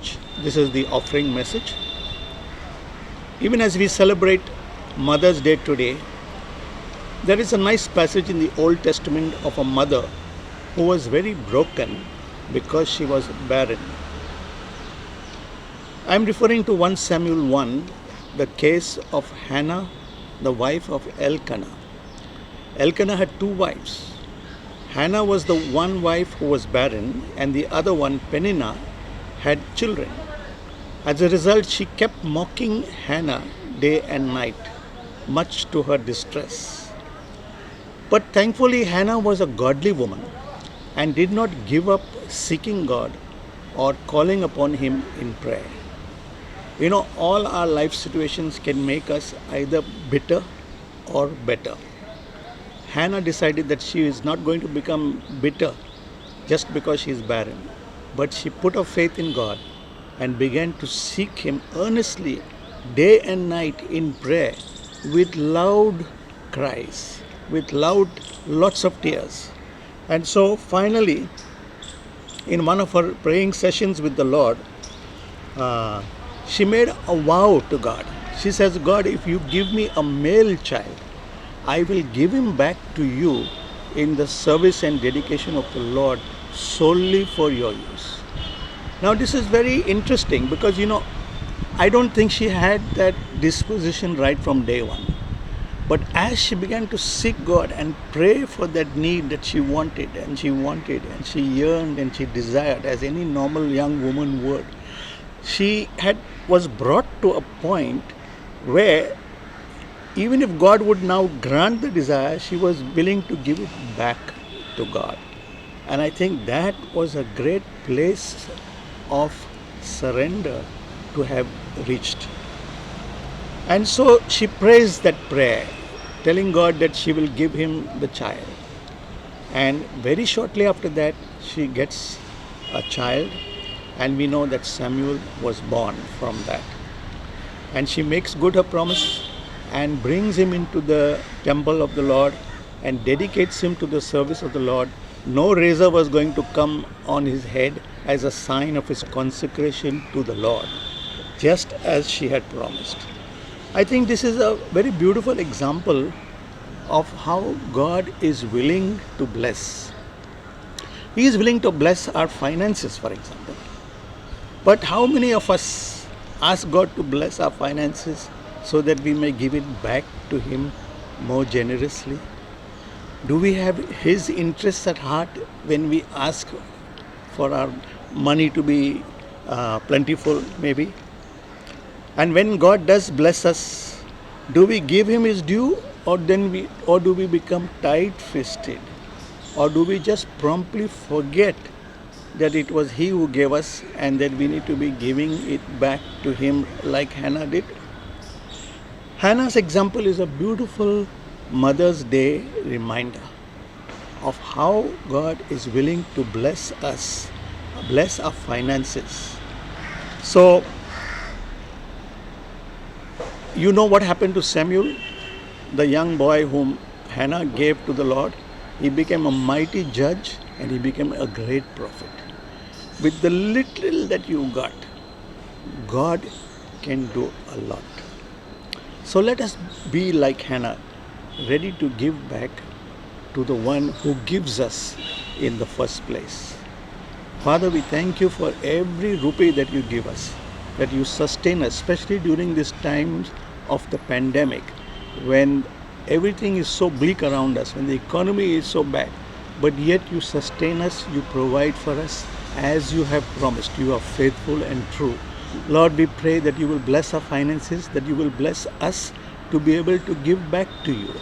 Church. This is the offering message. Even as we celebrate Mother's Day today, there is a nice passage in the Old Testament of a mother who was very broken because she was barren. I am referring to 1 Samuel 1, the case of Hannah, the wife of Elkanah. Elkanah had two wives. Hannah was the one wife who was barren, and the other one, Peninnah, had children. As a result, she kept mocking Hannah day and night, much to her distress. But thankfully, Hannah was a godly woman and did not give up seeking God or calling upon Him in prayer. You know, all our life situations can make us either bitter or better. Hannah decided that she is not going to become bitter just because she is barren, but she put her faith in God and began to seek Him earnestly day and night in prayer with loud cries, with lots of tears. And so finally, in one of her praying sessions with the Lord, she made a vow to God. She says, God, if you give me a male child, I will give him back to you in the service and dedication of the Lord solely for your use. Now this is very interesting because, I don't think she had that disposition right from day one. But as she began to seek God and pray for that need that she wanted and she yearned and she desired, as any normal young woman would, she was brought to a point where even if God would now grant the desire, she was willing to give it back to God. And I think that was a great place of surrender to have reached. And so she prays that prayer, telling God that she will give him the child. And very shortly after that, she gets a child, and we know that Samuel was born from that. And she makes good her promise and brings him into the temple of the Lord and dedicates him to the service of the Lord. No razor was going to come on his head as a sign of his consecration to the Lord, just as she had promised. I think this is a very beautiful example of how God is willing to bless. He is willing to bless our finances, for example. But how many of us ask God to bless our finances so that we may give it back to Him more generously? Do we have His interests at heart when we ask for our money to be plentiful, maybe? And when God does bless us, do we give Him His due, or do we become tight-fisted? Or do we just promptly forget that it was He who gave us and that we need to be giving it back to Him like Hannah did? Hannah's example is a beautiful Mother's Day reminder of how God is willing to bless us, bless our finances. So, you know what happened to Samuel, the young boy whom Hannah gave to the Lord? He became a mighty judge and he became a great prophet. With the little that you got, God can do a lot. So let us be like Hannah, ready to give back to the one who gives us in the first place. Father, we thank you for every rupee that you give us, that you sustain us, especially during these times of the pandemic, when everything is so bleak around us, when the economy is so bad, but yet you sustain us, you provide for us as you have promised. You are faithful and true. Lord, we pray that you will bless our finances, that you will bless us to be able to give back to you.